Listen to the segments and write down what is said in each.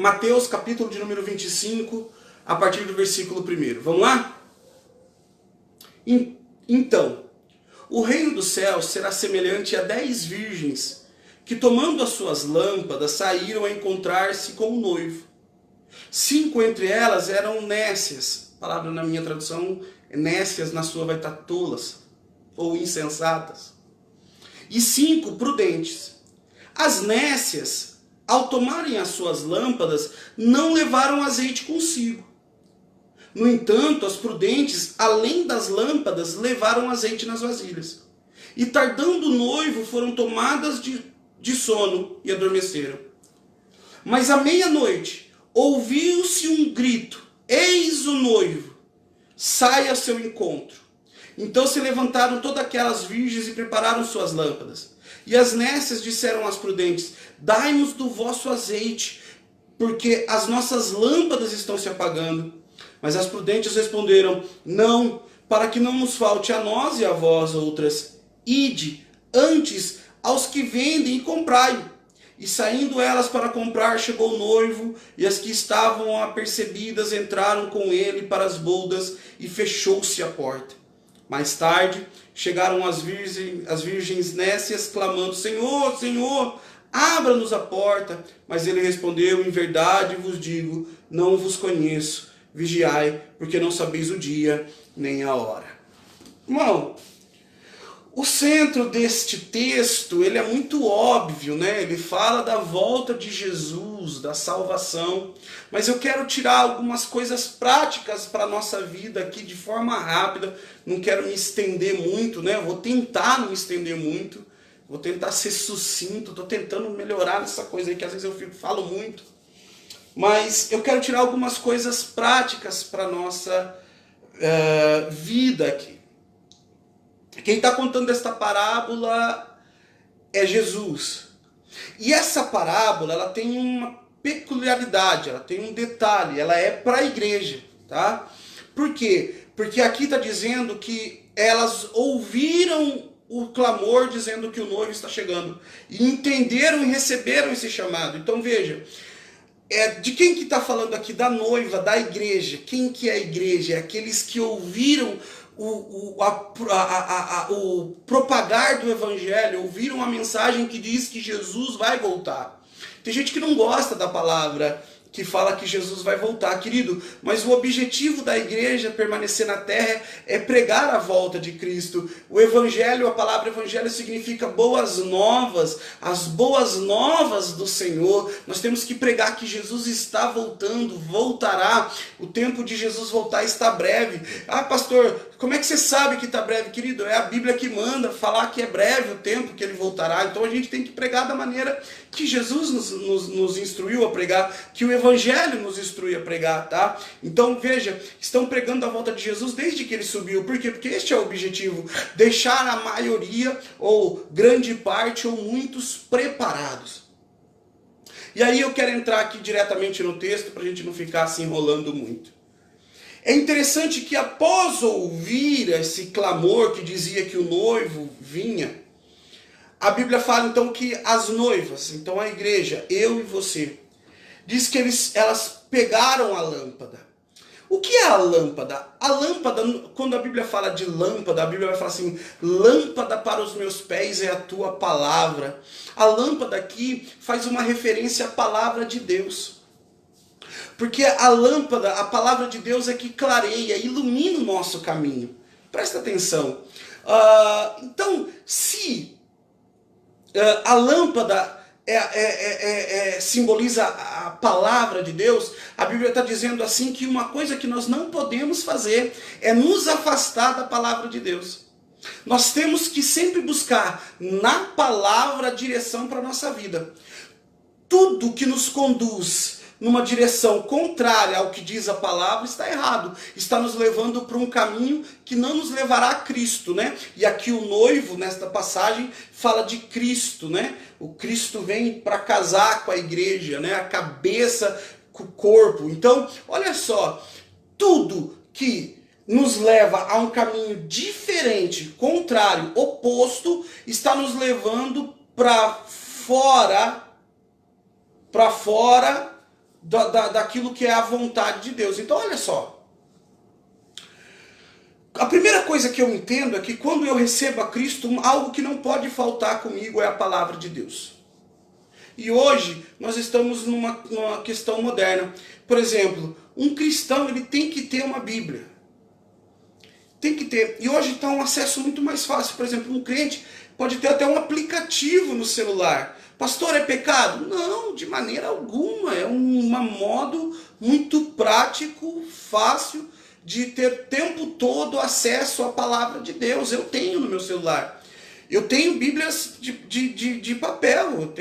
Mateus, capítulo de número 25, a partir do versículo 1. Vamos lá? Então, o reino dos céus será semelhante a 10 virgens que, tomando as suas lâmpadas, saíram a encontrar-se com o noivo. 5 entre elas eram nécias. A palavra na minha tradução é nécias, na sua vai estar tolas ou insensatas. E 5 prudentes. As nécias, ao tomarem as suas lâmpadas, não levaram azeite consigo. No entanto, as prudentes, além das lâmpadas, levaram azeite nas vasilhas. E tardando o noivo, foram tomadas de sono e adormeceram. Mas à meia-noite, ouviu-se um grito: eis o noivo, sai ao seu encontro. Então se levantaram todas aquelas virgens e prepararam suas lâmpadas. E as nécias disseram às prudentes: dai-nos do vosso azeite, porque as nossas lâmpadas estão se apagando. Mas as prudentes responderam: não, para que não nos falte a nós e a vós outras. Ide antes aos que vendem e comprai. E saindo elas para comprar, chegou o noivo, e as que estavam apercebidas entraram com ele para as boldas, e fechou-se a porta. Mais tarde, chegaram as virgens nécias, clamando: Senhor, Senhor, abra-nos a porta. Mas ele respondeu: em verdade vos digo, não vos conheço. Vigiai, porque não sabeis o dia nem a hora. Irmão, o centro deste texto, ele é muito óbvio, né? Ele fala da volta de Jesus, da salvação. Mas eu quero tirar algumas coisas práticas para a nossa vida aqui de forma rápida. Não quero me estender muito, né? Eu vou tentar não me estender muito. Vou tentar ser sucinto. Estou tentando melhorar nessa coisa aí que às vezes eu falo muito. Mas eu quero tirar algumas coisas práticas para a nossa vida aqui. Quem está contando esta parábola é Jesus. E essa parábola, ela tem uma peculiaridade, ela tem um detalhe, ela é para a igreja, tá? Por quê? Porque aqui está dizendo que elas ouviram o clamor dizendo que o noivo está chegando. E entenderam e receberam esse chamado. Então veja, de quem que está falando aqui? Da noiva, da igreja. Quem que é a igreja? É aqueles que ouviram o propagar do evangelho, ouviram a mensagem que diz que Jesus vai voltar. Tem gente que não gosta da palavra que fala que Jesus vai voltar, querido, mas o objetivo da igreja permanecer na terra é pregar a volta de Cristo. O evangelho, a palavra evangelho significa boas novas, as boas novas do Senhor. Nós temos que pregar que Jesus está voltando, voltará. O tempo de Jesus voltar está breve. Ah, pastor, como é que você sabe que está breve, querido? É a Bíblia que manda falar que é breve o tempo que ele voltará. Então a gente tem que pregar da maneira que Jesus nos instruiu a pregar, que o Evangelho nos instrui a pregar, tá? Então veja, estão pregando a volta de Jesus desde que ele subiu. Por quê? Porque este é o objetivo, deixar a maioria, ou grande parte, ou muitos preparados. E aí eu quero entrar aqui diretamente no texto, para a gente não ficar se enrolando muito. É interessante que após ouvir esse clamor que dizia que o noivo vinha, a Bíblia fala então que as noivas, então a igreja, eu e você, diz que elas pegaram a lâmpada. O que é a lâmpada? A lâmpada, quando a Bíblia fala de lâmpada, a Bíblia vai falar assim: lâmpada para os meus pés é a tua palavra. A lâmpada aqui faz uma referência à palavra de Deus. Porque a lâmpada, a palavra de Deus é que clareia, ilumina o nosso caminho. Presta atenção. Então, se a lâmpada simboliza a palavra de Deus, a Bíblia está dizendo assim que uma coisa que nós não podemos fazer é nos afastar da palavra de Deus. Nós temos que sempre buscar na palavra a direção para a nossa vida. Tudo que nos conduz numa direção contrária ao que diz a palavra está errado, está nos levando para um caminho que não nos levará a Cristo, né? E aqui o noivo, nesta passagem, fala de Cristo, né? O Cristo vem para casar com a igreja, né? A cabeça com o corpo. Então, olha só, tudo que nos leva a um caminho diferente, contrário, oposto, está nos levando para fora daquilo que é a vontade de Deus. Então olha só. A primeira coisa que eu entendo é que quando eu recebo a Cristo, algo que não pode faltar comigo é a palavra de Deus. E hoje nós estamos numa questão moderna. Por exemplo, um cristão ele tem que ter uma Bíblia. Tem que ter. E hoje está um acesso muito mais fácil. Por exemplo, um crente pode ter até um aplicativo no celular. Pastor, é pecado? Não, de maneira alguma. É um modo muito prático, fácil, de ter o tempo todo acesso à palavra de Deus. Eu tenho no meu celular. Eu tenho Bíblias de papel,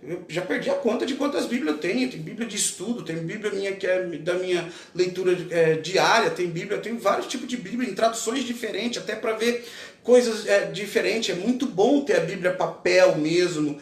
eu já perdi a conta de quantas Bíblias eu tenho. Tem Bíblia de estudo, tem Bíblia minha que é da minha leitura diária, eu tenho vários tipos de Bíblia em traduções diferentes, até para ver coisas diferentes. É muito bom ter a Bíblia papel mesmo,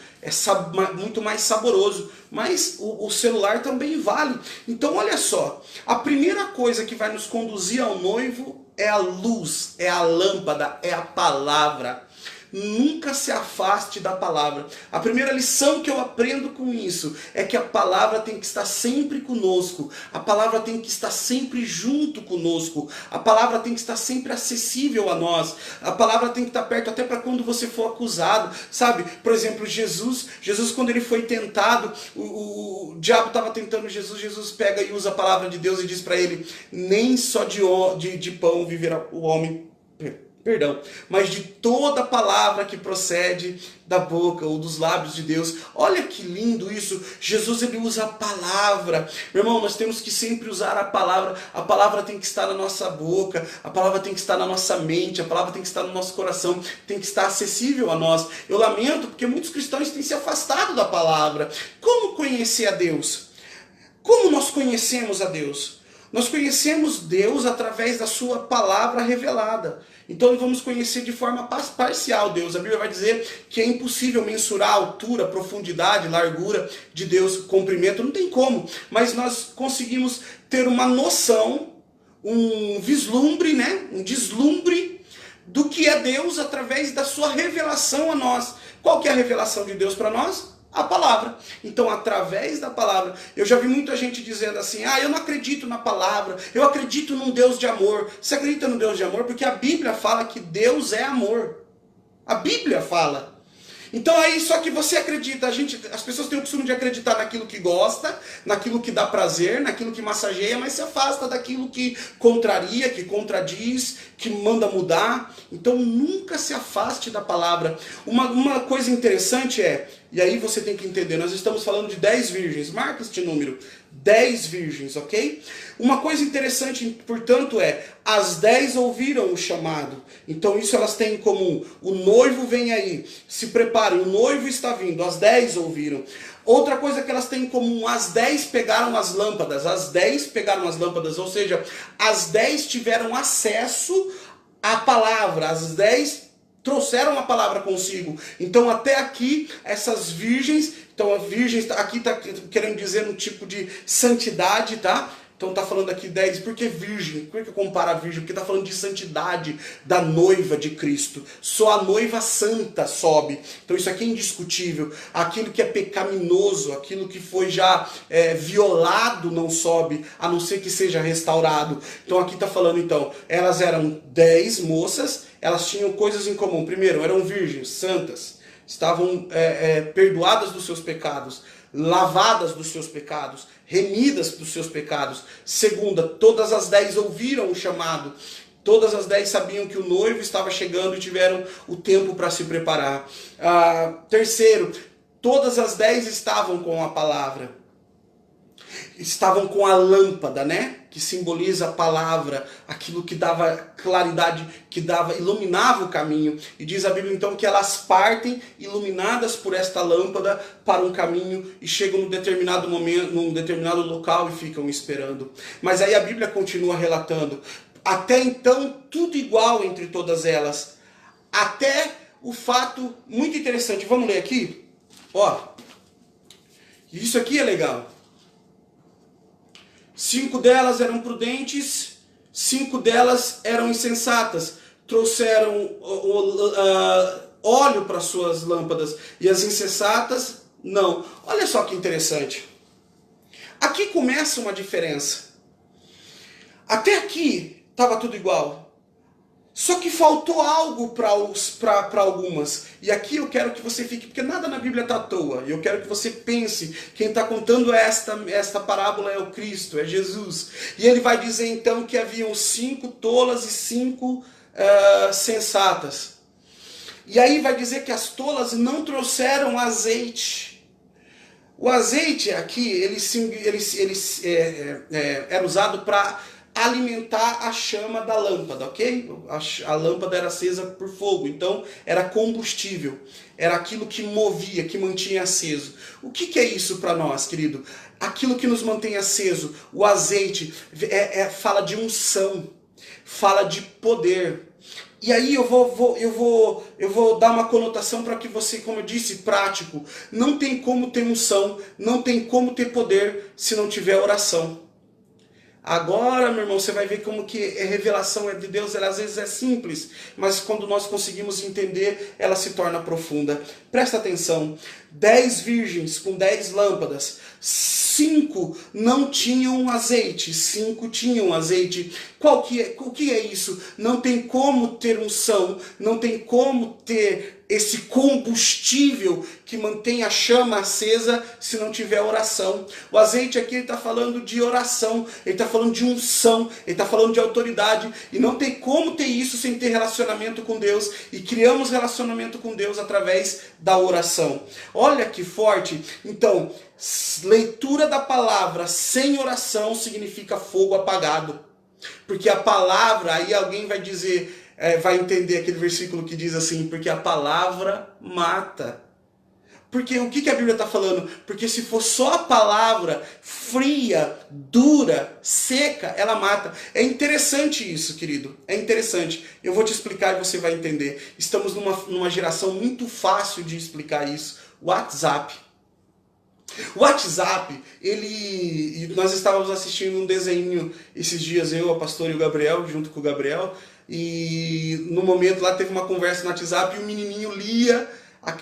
muito mais saboroso, mas o celular também vale. Então olha só, a primeira coisa que vai nos conduzir ao noivo é a luz, é a lâmpada, é a palavra. Nunca se afaste da palavra. A primeira lição que eu aprendo com isso é que a palavra tem que estar sempre conosco. A palavra tem que estar sempre junto conosco. A palavra tem que estar sempre acessível a nós. A palavra tem que estar perto até para quando você for acusado. Sabe? Por exemplo, Jesus quando ele foi tentado, o diabo estava tentando Jesus. Jesus pega e usa a palavra de Deus e diz para ele: nem só de pão viverá o homem. Perdão, mas de toda palavra que procede da boca ou dos lábios de Deus. Olha que lindo isso. Jesus ele usa a palavra. Meu irmão, nós temos que sempre usar a palavra. A palavra tem que estar na nossa boca, a palavra tem que estar na nossa mente, a palavra tem que estar no nosso coração, tem que estar acessível a nós. Eu lamento porque muitos cristãos têm se afastado da palavra. Como conhecer a Deus? Como nós conhecemos a Deus? Nós conhecemos Deus através da sua palavra revelada. Então vamos conhecer de forma parcial Deus. A Bíblia vai dizer que é impossível mensurar a altura, a profundidade, a largura de Deus, o comprimento, não tem como. Mas nós conseguimos ter uma noção, um vislumbre, um deslumbre do que é Deus através da sua revelação a nós. Qual que é a revelação de Deus para nós? A palavra. Então, através da palavra, eu já vi muita gente dizendo assim: eu não acredito na palavra, eu acredito num Deus de amor. Você acredita no Deus de amor? Porque a Bíblia fala que Deus é amor. A Bíblia fala. Então aí, só que você acredita, as pessoas têm o costume de acreditar naquilo que gosta, naquilo que dá prazer, naquilo que massageia, mas se afasta daquilo que contraria, que contradiz, que manda mudar. Então nunca se afaste da palavra. Uma coisa interessante e aí você tem que entender, nós estamos falando de 10 virgens, marca este número, 10 virgens, ok? Uma coisa interessante, portanto, as 10 ouviram o chamado. Então isso elas têm em comum. O noivo vem aí, se preparem, o noivo está vindo, as 10 ouviram. Outra coisa que elas têm em comum, as 10 pegaram as lâmpadas, ou seja, as 10 tiveram acesso à palavra, as 10 trouxeram a palavra consigo. Então até aqui, essas virgens, então a virgem aqui está querendo dizer um tipo de santidade, tá? Então está falando aqui 10, por que virgem? Por que compara a virgem? Porque está falando de santidade da noiva de Cristo. Só a noiva santa sobe. Então isso aqui é indiscutível. Aquilo que é pecaminoso, aquilo que foi já violado não sobe, a não ser que seja restaurado. Então aqui está falando, então, elas eram 10 moças, elas tinham coisas em comum. Primeiro, eram virgens, santas, estavam perdoadas dos seus pecados, lavadas dos seus pecados, remidas dos seus pecados. Segunda, todas as 10 ouviram o chamado. Todas as 10 sabiam que o noivo estava chegando e tiveram o tempo para se preparar. Terceiro, todas as 10 estavam com a palavra. Estavam com a lâmpada, que simboliza a palavra, aquilo que dava claridade, que iluminava o caminho. E diz a Bíblia então que elas partem iluminadas por esta lâmpada para um caminho e chegam num determinado momento, num determinado local e ficam esperando. Mas aí a Bíblia continua relatando: até então tudo igual entre todas elas, até o fato muito interessante. Vamos ler aqui? Isso aqui é legal. 5 delas eram prudentes, 5 delas eram insensatas, trouxeram óleo para suas lâmpadas, e as insensatas não. Olha só que interessante. Aqui começa uma diferença. Até aqui estava tudo igual. Só que faltou algo para algumas. E aqui eu quero que você fique, porque nada na Bíblia está à toa. Eu quero que você pense, quem está contando esta parábola é o Cristo, é Jesus. E ele vai dizer então que haviam 5 tolas e 5 sensatas. E aí vai dizer que as tolas não trouxeram azeite. O azeite aqui, ele era usado para alimentar a chama da lâmpada, ok? A lâmpada era acesa por fogo, então era combustível, era aquilo que movia, que mantinha aceso. O que é isso para nós, querido? Aquilo que nos mantém aceso, o azeite, fala de unção, fala de poder. E aí eu vou dar uma conotação para que você, como eu disse, prático. Não tem como ter unção, não tem como ter poder se não tiver oração. Agora, meu irmão, você vai ver como que a revelação de Deus, ela às vezes é simples, mas quando nós conseguimos entender, ela se torna profunda. Presta atenção, 10 virgens com 10 lâmpadas, 5 não tinham azeite, 5 tinham azeite. O que é isso? Não tem como ter unção, não tem como ter esse combustível que mantém a chama acesa se não tiver oração. O azeite aqui, ele está falando de oração, ele está falando de unção, ele está falando de autoridade, e não tem como ter isso sem ter relacionamento com Deus, e criamos relacionamento com Deus através da oração. Olha que forte. Então, leitura da palavra sem oração significa fogo apagado, porque a palavra, aí alguém vai dizer, vai entender aquele versículo que diz assim, porque a palavra mata. Porque o que a Bíblia está falando? Porque se for só a palavra fria, dura, seca, ela mata. É interessante isso, querido. É interessante. Eu vou te explicar e você vai entender. Estamos numa geração muito fácil de explicar isso. WhatsApp. O WhatsApp, nós estávamos assistindo um desenho esses dias, eu, a pastora e o Gabriel, junto com o Gabriel, e no momento lá teve uma conversa no WhatsApp e o menininho lia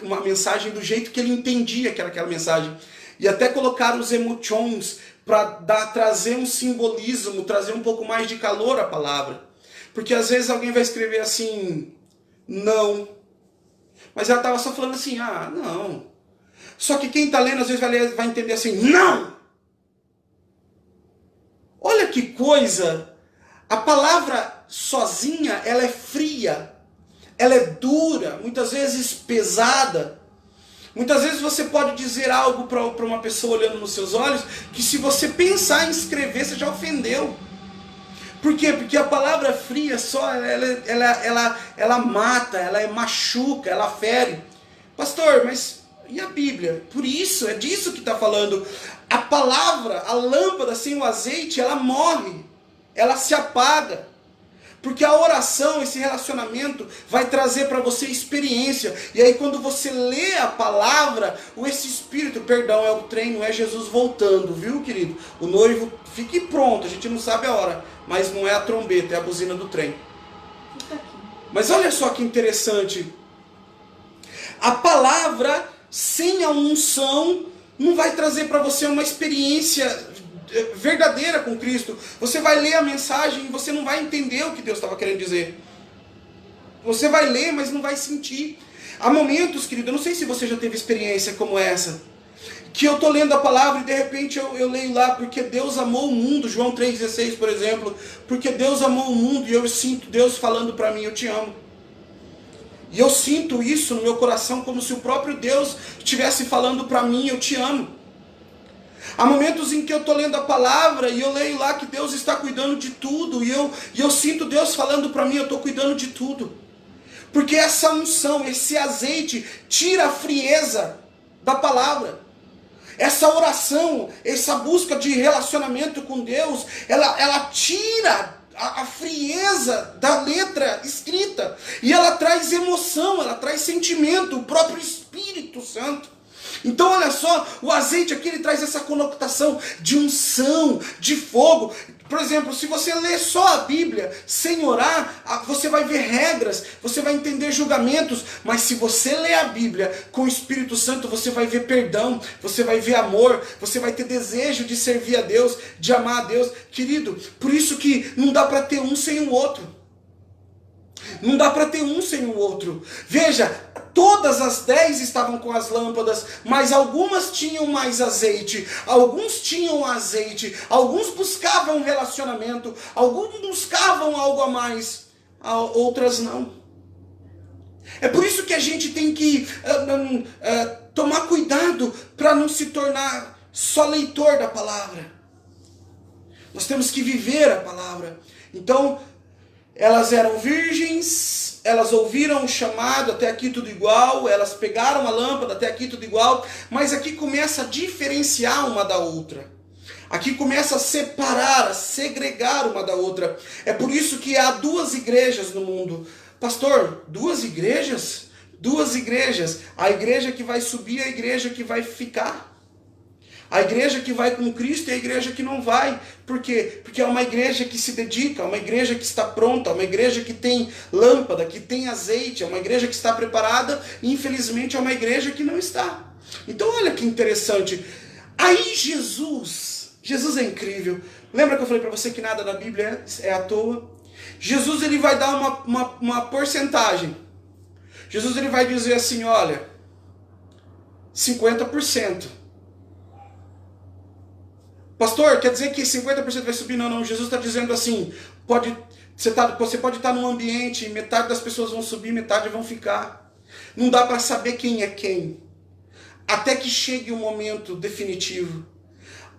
uma mensagem do jeito que ele entendia que era aquela mensagem. E até colocaram os emoticons para trazer um simbolismo, trazer um pouco mais de calor à palavra. Porque às vezes alguém vai escrever assim, não. Mas ela estava só falando assim, não. Só que quem está lendo às vezes vai entender assim, não! Olha que coisa! A palavra sozinha, ela é fria, ela é dura, muitas vezes pesada. Muitas vezes você pode dizer algo para uma pessoa olhando nos seus olhos, que se você pensar em escrever, você já ofendeu. Por quê? Porque a palavra fria só, ela mata, ela machuca, ela fere. Pastor, mas e a Bíblia? Por isso, é disso que está falando. A palavra, a lâmpada sem o azeite, ela morre, ela se apaga. Porque a oração, esse relacionamento, vai trazer para você experiência. E aí quando você lê a palavra, esse espírito, perdão, é o trem, não é Jesus voltando, viu, querido? O noivo, fique pronto, a gente não sabe a hora, mas não é a trombeta, é a buzina do trem. Mas olha só que interessante. A palavra sem a unção não vai trazer para você uma experiência verdadeira com Cristo. Você vai ler a mensagem e você não vai entender o que Deus estava querendo dizer. Você vai ler, mas não vai sentir. Há momentos, querido, eu não sei se você já teve experiência como essa, que eu estou lendo a palavra e de repente eu leio lá, porque Deus amou o mundo, João 3,16, por exemplo, porque Deus amou o mundo, e eu sinto Deus falando para mim, eu te amo. E eu sinto isso no meu coração, como se o próprio Deus estivesse falando para mim, eu te amo. Há momentos em que eu estou lendo a palavra e eu leio lá que Deus está cuidando de tudo, e eu sinto Deus falando para mim, eu estou cuidando de tudo. Porque essa unção, esse azeite, tira a frieza da palavra. Essa oração, essa busca de relacionamento com Deus, ela tira a frieza da letra escrita, e ela traz emoção, ela traz sentimento, o próprio Espírito Santo. Então olha só, o azeite aqui ele traz essa conotação de unção, de fogo. Por exemplo, se você ler só a Bíblia sem orar, você vai ver regras, você vai entender julgamentos, mas se você ler a Bíblia com o Espírito Santo, você vai ver perdão, você vai ver amor, você vai ter desejo de servir a Deus, de amar a Deus. Querido, por isso que não dá para ter um sem o outro. Não dá para ter um sem o outro. Veja, todas as 10 estavam com as lâmpadas, mas algumas tinham mais azeite, alguns tinham azeite, alguns buscavam um relacionamento, alguns buscavam algo a mais, outras não. É por isso que a gente tem que tomar cuidado para não se tornar só leitor da palavra. Nós temos que viver a palavra. Então, elas eram virgens, elas ouviram o chamado, até aqui tudo igual, elas pegaram a lâmpada, até aqui tudo igual, mas aqui começa a diferenciar uma da outra. Aqui começa a separar, a segregar uma da outra. É por isso que há 2 igrejas no mundo. Pastor, 2 igrejas? 2 igrejas. A igreja que vai subir e a igreja que vai ficar. A igreja que vai com Cristo e a igreja que não vai. Por quê? Porque é uma igreja que se dedica, é uma igreja que está pronta, é uma igreja que tem lâmpada, que tem azeite, é uma igreja que está preparada, e infelizmente é uma igreja que não está. Então olha que interessante. Aí Jesus é incrível. Lembra que eu falei para você que nada na Bíblia é à toa? Jesus ele vai dar uma porcentagem. Jesus ele vai dizer assim, olha, 50%. Pastor, quer dizer que 50% vai subir? Não, Jesus está dizendo assim, você pode estar num ambiente, metade das pessoas vão subir, metade vão ficar. Não dá para saber quem é quem. Até que chegue o momento definitivo.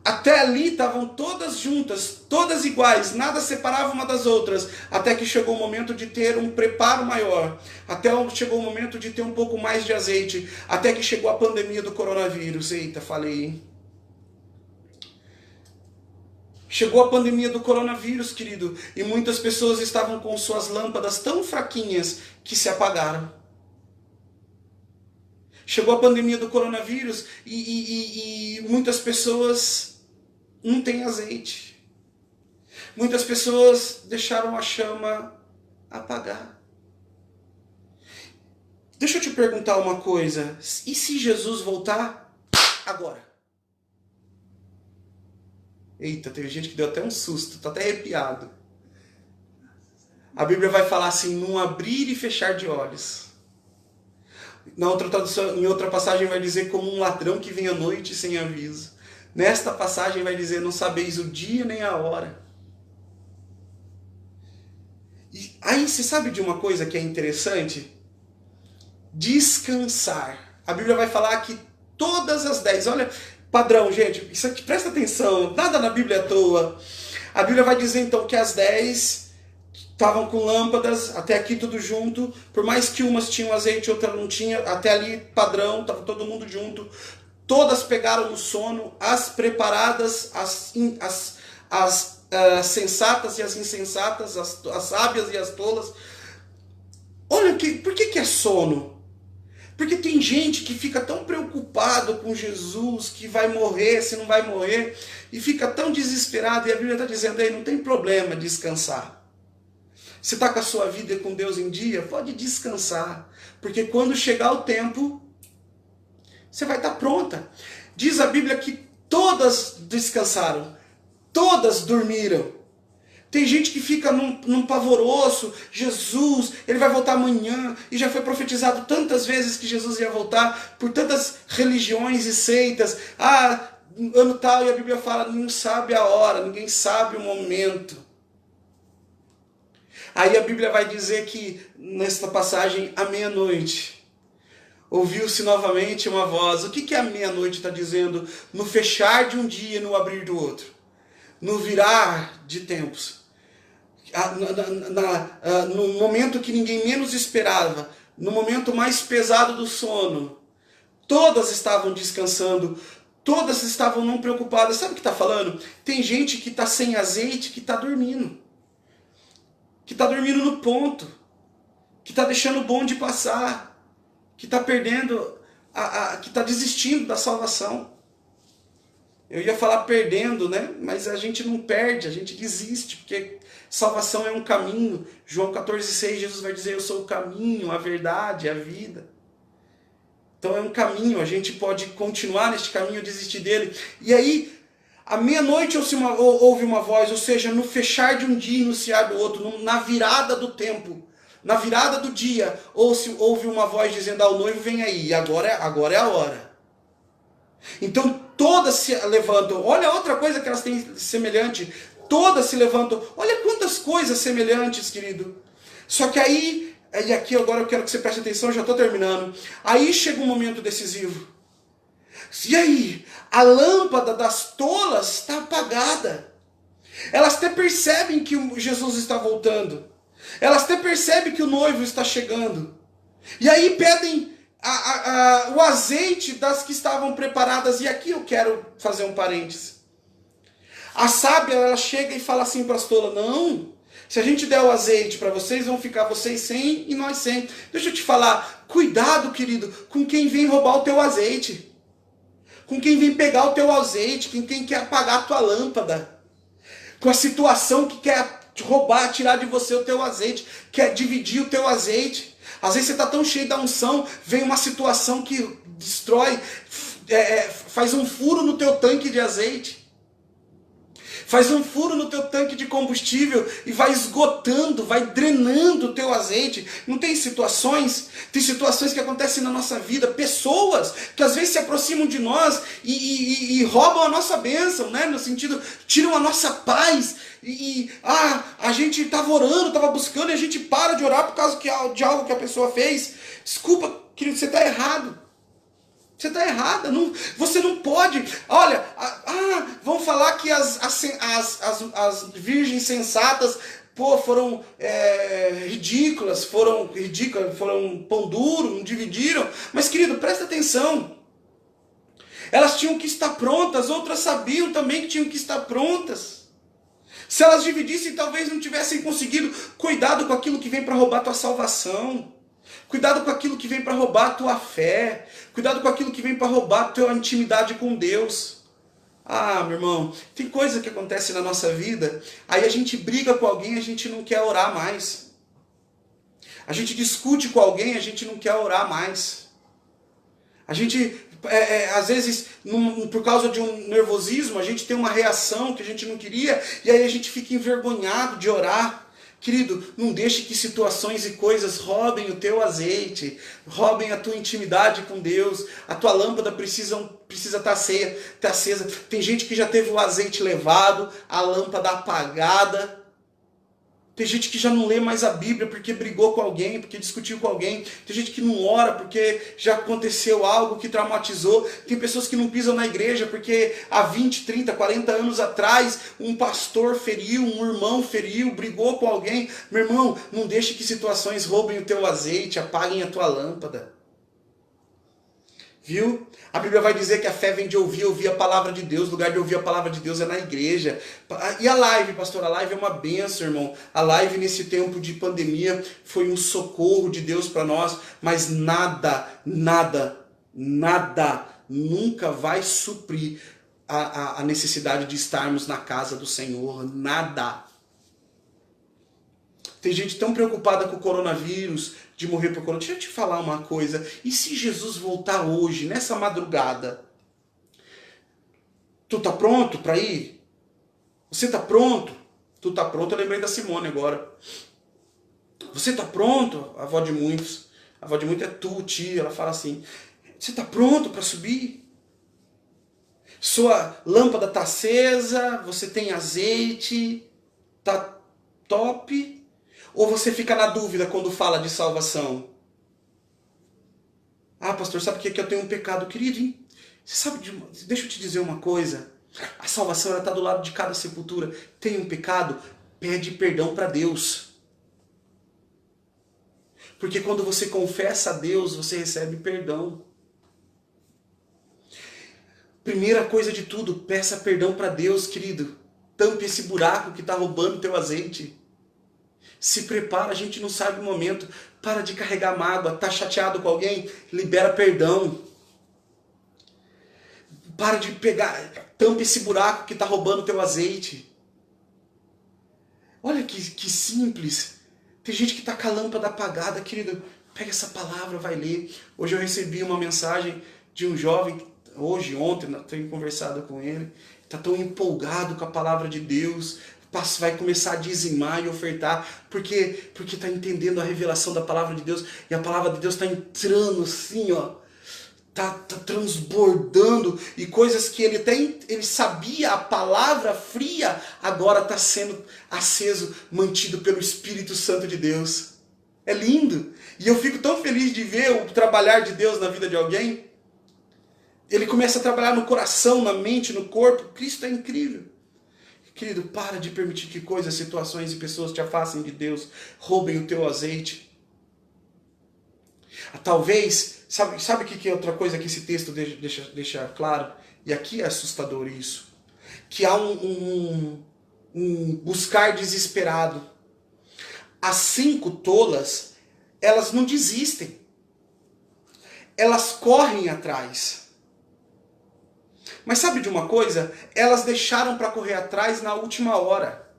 Até ali estavam todas juntas, todas iguais, nada separava uma das outras, até que chegou o momento de ter um preparo maior, até chegou o momento de ter um pouco mais de azeite, até que chegou a pandemia do coronavírus. Eita, falei, hein? Chegou a pandemia do coronavírus, querido, e muitas pessoas estavam com suas lâmpadas tão fraquinhas que se apagaram. Chegou a pandemia do coronavírus e muitas pessoas não têm azeite. Muitas pessoas deixaram a chama apagar. Deixa eu te perguntar uma coisa. E se Jesus voltar agora? Eita, teve gente que deu até um susto, tá até arrepiado. A Bíblia vai falar assim, num abrir e fechar de olhos. Na outra tradução, em outra passagem vai dizer como um ladrão que vem à noite sem aviso. Nesta passagem vai dizer, não sabeis o dia nem a hora. E aí você sabe de uma coisa que é interessante? Descansar. A Bíblia vai falar que todas as 10, olha, padrão, gente, isso aqui, presta atenção, nada na Bíblia é à toa. A Bíblia vai dizer então que as 10 estavam com lâmpadas, até aqui tudo junto, por mais que umas tinham azeite, outra não tinha, até ali padrão, estava todo mundo junto. Todas pegaram no sono, as preparadas, as sensatas e as insensatas, as sábias e as tolas. Olha, por que é sono? Porque tem gente que fica tão preocupado com Jesus, que vai morrer, se não vai morrer, e fica tão desesperado, e a Bíblia está dizendo aí, não tem problema descansar. Você está com a sua vida com Deus em dia, pode descansar, porque quando chegar o tempo, você vai estar pronta. Diz a Bíblia que todas descansaram, todas dormiram. Tem gente que fica num pavoroso, Jesus, ele vai voltar amanhã, e já foi profetizado tantas vezes que Jesus ia voltar, por tantas religiões e seitas, ano tal, e a Bíblia fala, não sabe a hora, ninguém sabe o momento. Aí a Bíblia vai dizer que, nesta passagem, à meia-noite, ouviu-se novamente uma voz. O que a meia-noite está dizendo? No fechar de um dia e no abrir do outro. No virar de tempos. No momento que ninguém menos esperava. No momento mais pesado do sono. Todas estavam descansando. Todas estavam não preocupadas. Sabe o que está falando? Tem gente que está sem azeite, que está dormindo. Que está dormindo no ponto. Que está deixando o bonde passar. Que está perdendo que está desistindo da salvação. Eu ia falar perdendo, né? Mas a gente não perde, a gente desiste, porque salvação é um caminho. João 14,6, Jesus vai dizer, eu sou o caminho, a verdade, a vida. Então é um caminho, a gente pode continuar neste caminho, desistir dele. E aí, à meia-noite ouve uma voz, ou seja, no fechar de um dia e no ceiar do outro, na virada do tempo, na virada do dia, ouve uma voz dizendo, o noivo vem aí, agora é a hora. Então todas se levantam. Olha outra coisa que elas têm semelhante. Todas se levantam. Olha quantas coisas semelhantes, querido. Só que aí, e aqui agora eu quero que você preste atenção, já estou terminando. Aí chega um momento decisivo. E aí? A lâmpada das tolas está apagada. Elas até percebem que Jesus está voltando. Elas até percebem que o noivo está chegando. E aí pedem o azeite das que estavam preparadas. E aqui eu quero fazer um parêntese. A sábia, ela chega e fala assim para as tolas, não, se a gente der o azeite para vocês, vão ficar vocês sem e nós sem. Deixa eu te falar, cuidado, querido, com quem vem roubar o teu azeite. Com quem vem pegar o teu azeite, com quem quer apagar a tua lâmpada. Com a situação que quer roubar, tirar de você o teu azeite, quer dividir o teu azeite. Às vezes você está tão cheio da unção, vem uma situação que destrói, faz um furo no teu tanque de azeite. Faz um furo no teu tanque de combustível e vai esgotando, vai drenando o teu azeite. Não tem situações? Tem situações que acontecem na nossa vida, pessoas que às vezes se aproximam de nós e roubam a nossa bênção, né? No sentido, tiram a nossa paz. A gente estava orando, estava buscando e a gente para de orar por causa de algo que a pessoa fez. Desculpa, querido, você está errado. Você está errada, você não pode. Olha, vão falar que as virgens sensatas foram ridículas, foram pão duro, não dividiram. Mas, querido, presta atenção. Elas tinham que estar prontas, outras sabiam também que tinham que estar prontas. Se elas dividissem, talvez não tivessem conseguido. Cuidado com aquilo que vem para roubar a tua salvação. Cuidado com aquilo que vem para roubar a tua fé. Cuidado com aquilo que vem para roubar a tua intimidade com Deus. Meu irmão, tem coisa que acontece na nossa vida, aí a gente briga com alguém e a gente não quer orar mais. A gente discute com alguém e a gente não quer orar mais. A gente, às vezes, por causa de um nervosismo, a gente tem uma reação que a gente não queria, e aí a gente fica envergonhado de orar. Querido, não deixe que situações e coisas roubem o teu azeite, roubem a tua intimidade com Deus. A tua lâmpada precisa estar acesa. Tem gente que já teve o azeite levado, a lâmpada apagada. Tem gente que já não lê mais a Bíblia porque brigou com alguém, porque discutiu com alguém. Tem gente que não ora porque já aconteceu algo que traumatizou. Tem pessoas que não pisam na igreja porque há 20, 30, 40 anos atrás um pastor feriu, um irmão feriu, brigou com alguém. Meu irmão, não deixe que situações roubem o teu azeite, apaguem a tua lâmpada. Viu? A Bíblia vai dizer que a fé vem de ouvir a palavra de Deus. O lugar de ouvir a palavra de Deus é na igreja. E a live, pastor? A live é uma bênção, irmão. A live nesse tempo de pandemia foi um socorro de Deus para nós. Mas nada nunca vai suprir a necessidade de estarmos na casa do Senhor. Nada. Tem gente tão preocupada com o coronavírus, de morrer por coronavírus. Deixa eu te falar uma coisa. E se Jesus voltar hoje, nessa madrugada? Tu tá pronto para ir? Você tá pronto? Tu tá pronto? Eu lembrei da Simone agora. Você tá pronto? A avó de muitos. A avó de muitos é tu, tia. Ela fala assim. Você tá pronto para subir? Sua lâmpada tá acesa? Você tem azeite? Tá top? Ou você fica na dúvida quando fala de salvação? Pastor, sabe que eu tenho um pecado, querido? Hein? Você sabe, deixa eu te dizer uma coisa. A salvação está do lado de cada sepultura. Tem um pecado? Pede perdão para Deus. Porque quando você confessa a Deus, você recebe perdão. Primeira coisa de tudo, peça perdão para Deus, querido. Tampe esse buraco que está roubando o teu azeite. Se prepara, a gente não sabe o momento. Para de carregar mágoa. Tá chateado com alguém? Libera perdão. Para de pegar, tampa esse buraco que está roubando teu azeite. Olha que simples. Tem gente que está com a lâmpada apagada, querido. Pega essa palavra, vai ler. Hoje eu recebi uma mensagem de um jovem, ontem, tenho conversado com ele. Está tão empolgado com a palavra de Deus. Vai começar a dizimar e ofertar, porque está entendendo a revelação da palavra de Deus, e a palavra de Deus está entrando assim, ó, tá transbordando, e coisas que ele sabia, a palavra fria, agora está sendo aceso, mantido pelo Espírito Santo de Deus. É lindo, e eu fico tão feliz de ver o trabalhar de Deus na vida de alguém. Ele começa a trabalhar no coração, na mente, no corpo. Cristo é incrível. Querido, para de permitir que coisas, situações e pessoas te afastem de Deus, roubem o teu azeite. Talvez, sabe o que é outra coisa que esse texto deixa claro? E aqui é assustador isso. Que há um buscar desesperado. As 5 tolas, elas não desistem. Elas correm atrás. Mas sabe de uma coisa? Elas deixaram para correr atrás na última hora.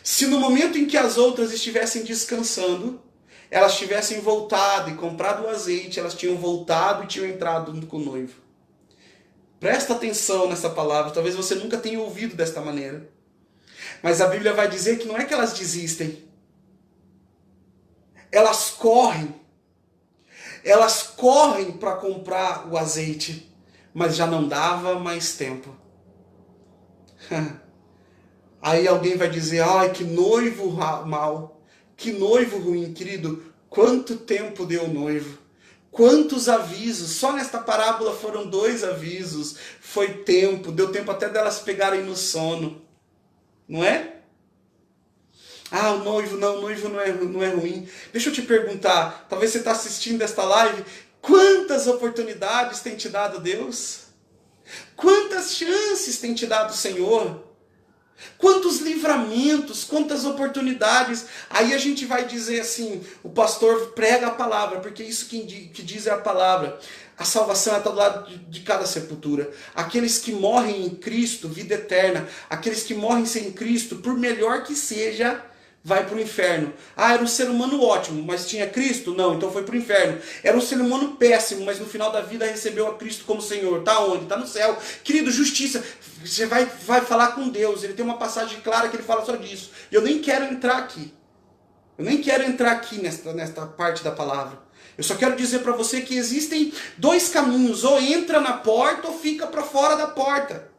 Se no momento em que as outras estivessem descansando, elas tivessem voltado e comprado o azeite, elas tinham voltado e tinham entrado com o noivo. Presta atenção nessa palavra, talvez você nunca tenha ouvido desta maneira. Mas a Bíblia vai dizer que não é que elas desistem. Elas correm. Elas correm para comprar o azeite. Mas já não dava mais tempo. Aí alguém vai dizer, ai, que noivo mau, que noivo ruim, querido. Quanto tempo deu o noivo? Quantos avisos? Só nesta parábola foram 2 avisos. Foi tempo, deu tempo até delas pegarem no sono. Não é? Ah, o noivo não é ruim. Deixa eu te perguntar, talvez você está assistindo esta live, quantas oportunidades tem te dado Deus? Quantas chances tem te dado o Senhor? Quantos livramentos, quantas oportunidades. Aí a gente vai dizer assim, o pastor prega a palavra, porque isso que diz é a palavra. A salvação está do lado de cada sepultura. Aqueles que morrem em Cristo, vida eterna. Aqueles que morrem sem Cristo, por melhor que seja, vai para o inferno. Ah, era um ser humano ótimo, mas tinha Cristo? Não, então foi para o inferno. Era um ser humano péssimo, mas no final da vida recebeu a Cristo como Senhor. Está onde? Está no céu. Querido, justiça. Você vai falar com Deus. Ele tem uma passagem clara que ele fala só disso. E eu nem quero entrar aqui. Eu nem quero entrar aqui nesta parte da palavra. Eu só quero dizer para você que existem 2 caminhos. Ou entra na porta ou fica para fora da porta.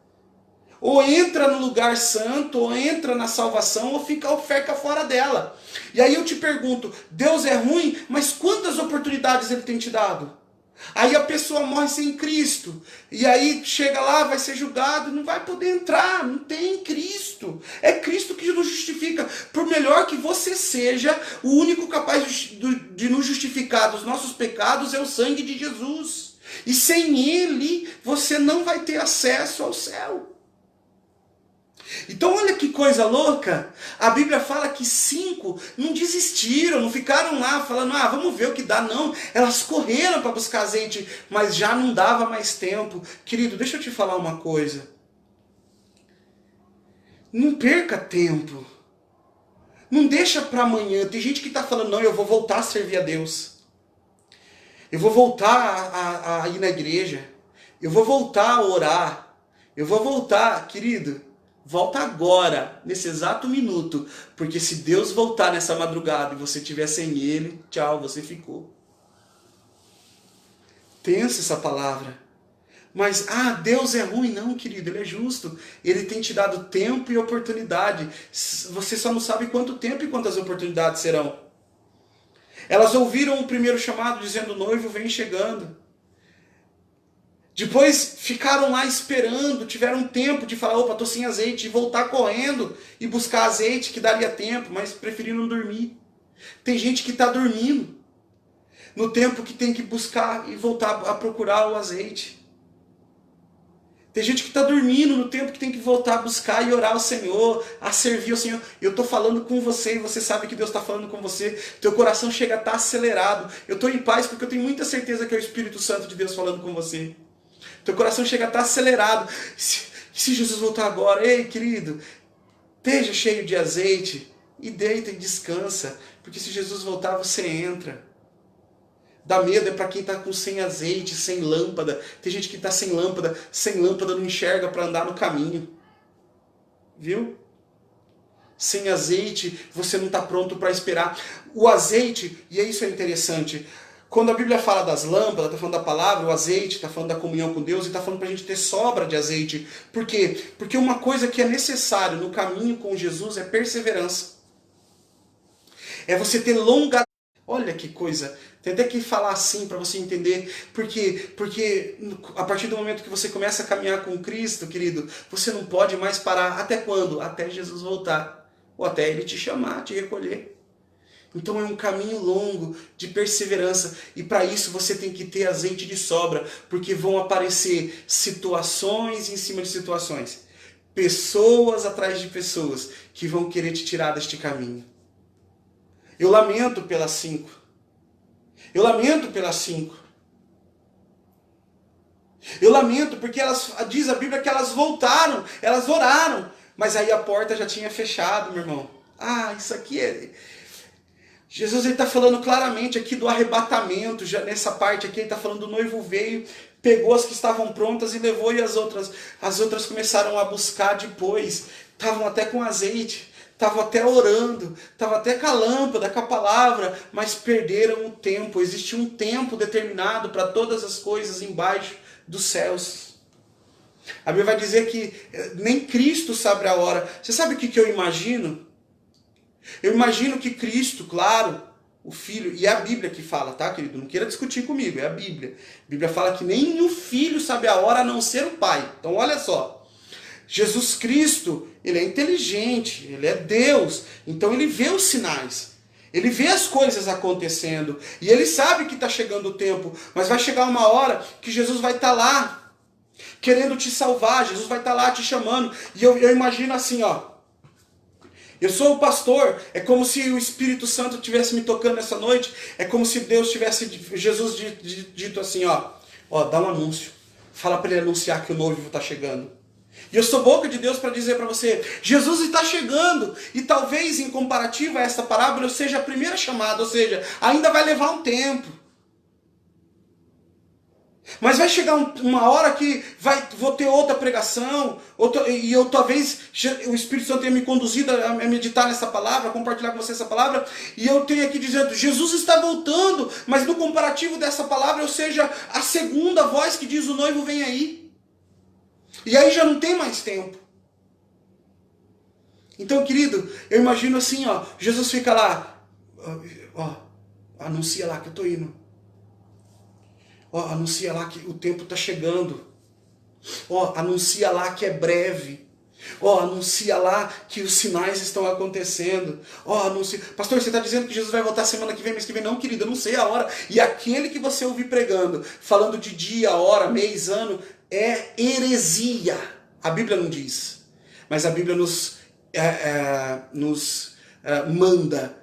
Ou entra no lugar santo, ou entra na salvação, ou fica fora dela. E aí eu te pergunto, Deus é ruim, mas quantas oportunidades Ele tem te dado? Aí a pessoa morre sem Cristo, e aí chega lá, vai ser julgado, não vai poder entrar, não tem Cristo. É Cristo que nos justifica. Por melhor que você seja, o único capaz de nos justificar dos nossos pecados é o sangue de Jesus. E sem Ele, você não vai ter acesso ao céu. Então olha que coisa louca, a Bíblia fala que 5 não desistiram, não ficaram lá falando, vamos ver o que dá, não. Elas correram para buscar azeite, mas já não dava mais tempo. Querido, deixa eu te falar uma coisa. Não perca tempo. Não deixa para amanhã. Tem gente que está falando, não, eu vou voltar a servir a Deus. Eu vou voltar a ir na igreja. Eu vou voltar a orar. Eu vou voltar, querido. Volta agora, nesse exato minuto, porque se Deus voltar nessa madrugada e você estiver sem Ele, tchau, você ficou. Pensa essa palavra. Mas, Deus é ruim. Não, querido, Ele é justo. Ele tem te dado tempo e oportunidade. Você só não sabe quanto tempo e quantas oportunidades serão. Elas ouviram o primeiro chamado dizendo, o noivo vem chegando. Depois ficaram lá esperando, tiveram tempo de falar, opa, estou sem azeite, e voltar correndo e buscar azeite, que daria tempo, mas preferiram dormir. Tem gente que está dormindo no tempo que tem que buscar e voltar a procurar o azeite. Tem gente que está dormindo no tempo que tem que voltar a buscar e orar ao Senhor, a servir ao Senhor. Eu estou falando com você e você sabe que Deus está falando com você. Teu coração chega a estar acelerado. Eu estou em paz porque eu tenho muita certeza que é o Espírito Santo de Deus falando com você. Teu coração chega a estar acelerado. Se Jesus voltar agora, ei, querido, esteja cheio de azeite e deita e descansa. Porque se Jesus voltar, você entra. Dá medo é para quem está com sem azeite, sem lâmpada. Tem gente que está sem lâmpada não enxerga para andar no caminho. Viu? Sem azeite, você não está pronto para esperar. O azeite, e isso é interessante, quando a Bíblia fala das lâmpadas, está falando da palavra, o azeite, está falando da comunhão com Deus, e está falando para a gente ter sobra de azeite. Por quê? Porque uma coisa que é necessário no caminho com Jesus é perseverança. É você ter longa... Olha que coisa, tem até que falar assim para você entender, porque a partir do momento que você começa a caminhar com Cristo, querido, você não pode mais parar. Até quando? Até Jesus voltar, ou até Ele te chamar, te recolher. Então é um caminho longo de perseverança, e para isso você tem que ter azeite de sobra, porque vão aparecer situações em cima de situações, pessoas atrás de pessoas que vão querer te tirar deste caminho. Eu lamento pelas 5. Eu lamento pelas 5. Eu lamento porque elas, diz a Bíblia que elas voltaram, elas oraram, mas aí a porta já tinha fechado, meu irmão. Ah, isso aqui é... Jesus está falando claramente aqui do arrebatamento, já nessa parte aqui ele está falando do noivo veio, pegou as que estavam prontas e levou, e as outras começaram a buscar depois, estavam até com azeite. Estavam até orando, estavam até com a lâmpada, com a palavra, mas perderam o tempo. Existe um tempo determinado para todas as coisas embaixo dos céus. A Bíblia vai dizer que nem Cristo sabe a hora. Você sabe o que eu imagino? Eu imagino que Cristo, claro, o Filho, e é a Bíblia que fala, tá, querido? Não queira discutir comigo, é a Bíblia. A Bíblia fala que nem o Filho sabe a hora a não ser o Pai. Então olha só. Jesus Cristo, ele é inteligente, ele é Deus, então ele vê os sinais, ele vê as coisas acontecendo, e ele sabe que está chegando o tempo, mas vai chegar uma hora que Jesus vai estar lá, querendo te salvar, Jesus vai estar lá te chamando, e eu imagino assim, ó, eu sou o pastor, é como se o Espírito Santo estivesse me tocando nessa noite, é como se Deus tivesse, Jesus dito assim, ó, dá um anúncio, fala para ele anunciar que o noivo está chegando. E eu sou boca de Deus para dizer para você, Jesus está chegando, e talvez em comparativo a essa parábola eu seja a primeira chamada, ou seja, ainda vai levar um tempo. Mas vai chegar uma hora que vou ter outra pregação, e eu talvez o Espírito Santo tenha me conduzido a meditar nessa palavra, a compartilhar com você essa palavra, e eu tenho aqui dizendo, Jesus está voltando, mas no comparativo dessa palavra eu seja a segunda voz que diz o noivo vem aí. E aí já não tem mais tempo. Então, querido, eu imagino assim, ó, Jesus fica lá, anuncia lá que eu tô indo. Anuncia lá que o tempo tá chegando. Anuncia lá que é breve. Anuncia lá que os sinais estão acontecendo. Anuncia. Pastor, você está dizendo que Jesus vai voltar semana que vem, mês que vem? Não, querido, eu não sei a hora. E aquele que você ouvir pregando, falando de dia, hora, mês, ano, é heresia. A Bíblia não diz. Mas a Bíblia nos manda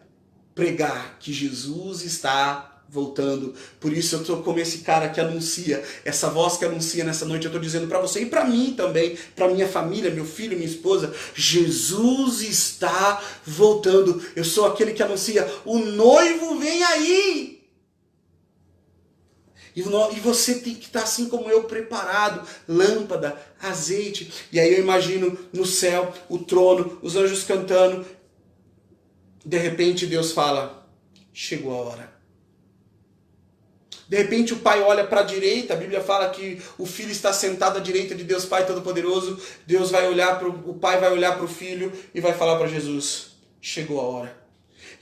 pregar que Jesus está voltando. Por isso eu estou como esse cara que anuncia, essa voz que anuncia nessa noite. Eu estou dizendo para você e para mim também, para minha família, meu filho, minha esposa, Jesus está voltando. Eu sou aquele que anuncia, o noivo vem aí. E você tem que estar assim como eu, preparado, lâmpada, azeite. E aí eu imagino no céu, o trono, os anjos cantando. De repente Deus fala, chegou a hora. De repente o pai olha para a direita, a Bíblia fala que o filho está sentado à direita de Deus Pai Todo-Poderoso. Deus vai olhar o pai vai olhar para o filho e vai falar para Jesus, chegou a hora.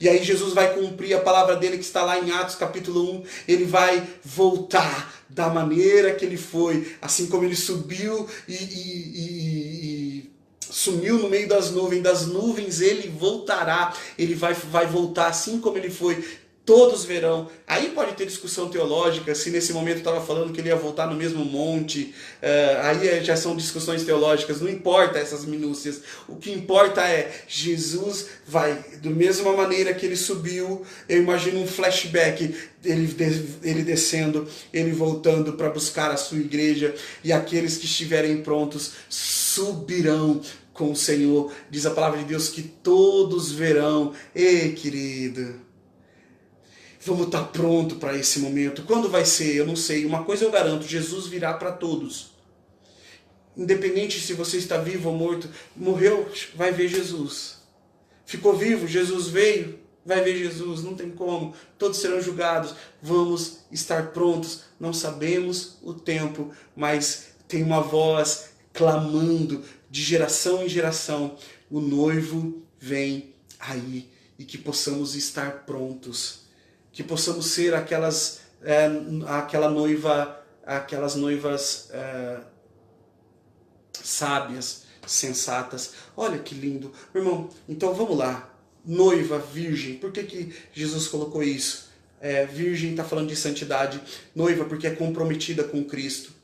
E aí Jesus vai cumprir a palavra dele que está lá em Atos capítulo 1. Ele vai voltar da maneira que ele foi, assim como ele subiu e sumiu no meio das nuvens ele voltará. Ele vai voltar assim como ele foi. Todos verão. Aí pode ter discussão teológica, se nesse momento estava falando que ele ia voltar no mesmo monte, aí já são discussões teológicas, não importa essas minúcias. O que importa é, Jesus vai, da mesma maneira que ele subiu, eu imagino um flashback, ele descendo, ele voltando para buscar a sua igreja, e aqueles que estiverem prontos subirão com o Senhor. Diz a palavra de Deus que todos verão. Ei, querido, vamos estar pronto para esse momento. Quando vai ser? Eu não sei. Uma coisa eu garanto, Jesus virá para todos. Independente se você está vivo ou morto, morreu, vai ver Jesus. Ficou vivo, Jesus veio, vai ver Jesus, não tem como. Todos serão julgados. Vamos estar prontos. Não sabemos o tempo, mas tem uma voz clamando de geração em geração. O noivo vem aí, e que possamos estar prontos. Que possamos ser aquelas noivas sábias, sensatas. Olha que lindo. Meu irmão, então vamos lá. Noiva, virgem. Por que Jesus colocou isso? Virgem está falando de santidade. Noiva porque é comprometida com Cristo.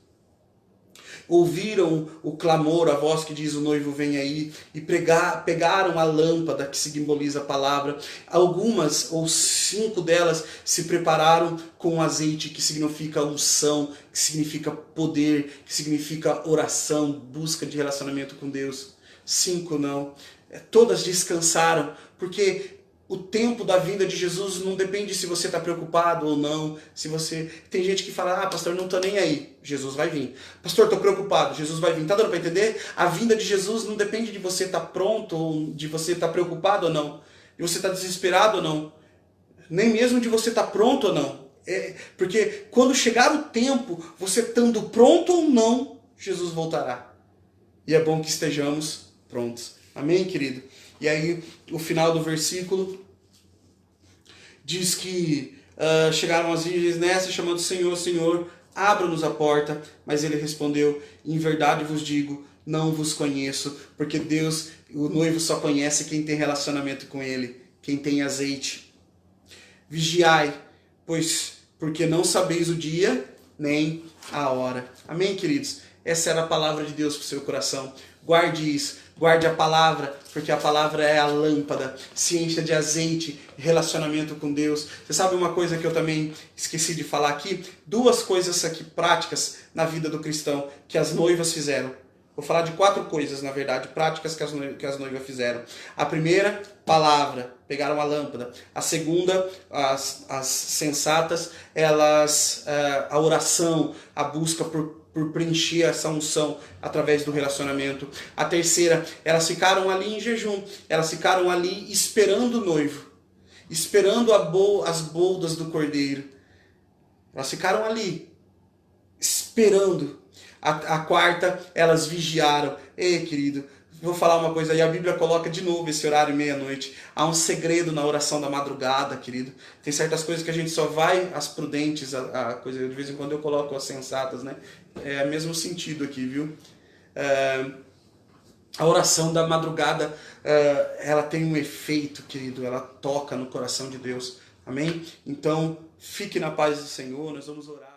Ouviram o clamor, a voz que diz o noivo vem aí, e pegaram a lâmpada que simboliza a palavra. Algumas, ou 5 delas, se prepararam com azeite, que significa unção, que significa poder, que significa oração, busca de relacionamento com Deus. 5 não. Todas descansaram, porque o tempo da vinda de Jesus não depende se você está preocupado ou não. Tem gente que fala, pastor, não estou nem aí. Jesus vai vir. Pastor, estou preocupado. Jesus vai vir. Está dando para entender? A vinda de Jesus não depende de você estar pronto, ou de você estar preocupado ou não. De você estar desesperado ou não. Nem mesmo de você estar pronto ou não. Porque quando chegar o tempo, você estando pronto ou não, Jesus voltará. E é bom que estejamos prontos. Amém, querido? E aí, o final do versículo diz que chegaram as virgens nessa, chamando Senhor, Senhor, abra-nos a porta. Mas ele respondeu, em verdade vos digo, não vos conheço, porque Deus, o noivo só conhece quem tem relacionamento com ele, quem tem azeite. Vigiai, porque não sabeis o dia nem a hora. Amém, queridos? Essa era a palavra de Deus para o seu coração. Guarde isso. Guarde a palavra, porque a palavra é a lâmpada. Se encha de azeite, relacionamento com Deus. Você sabe uma coisa que eu também esqueci de falar aqui? 2 coisas aqui práticas na vida do cristão que as noivas fizeram. Vou falar de 4 coisas, na verdade, práticas que as noivas fizeram. A primeira, palavra. Pegaram a lâmpada. A segunda, as sensatas, a oração, a busca por preencher essa unção através do relacionamento. A terceira, elas ficaram ali em jejum. Elas ficaram ali esperando o noivo. Esperando as boldas do cordeiro. Elas ficaram ali, esperando. A quarta, elas vigiaram. Ei, querido, vou falar uma coisa aí, a Bíblia coloca de novo esse horário meia-noite. Há um segredo na oração da madrugada, querido. Tem certas coisas que a gente só vai às prudentes, a coisa, de vez em quando eu coloco as sensatas, né? É o mesmo sentido aqui, viu? A oração da madrugada, ela tem um efeito, querido, ela toca no coração de Deus. Amém? Então, fique na paz do Senhor, nós vamos orar.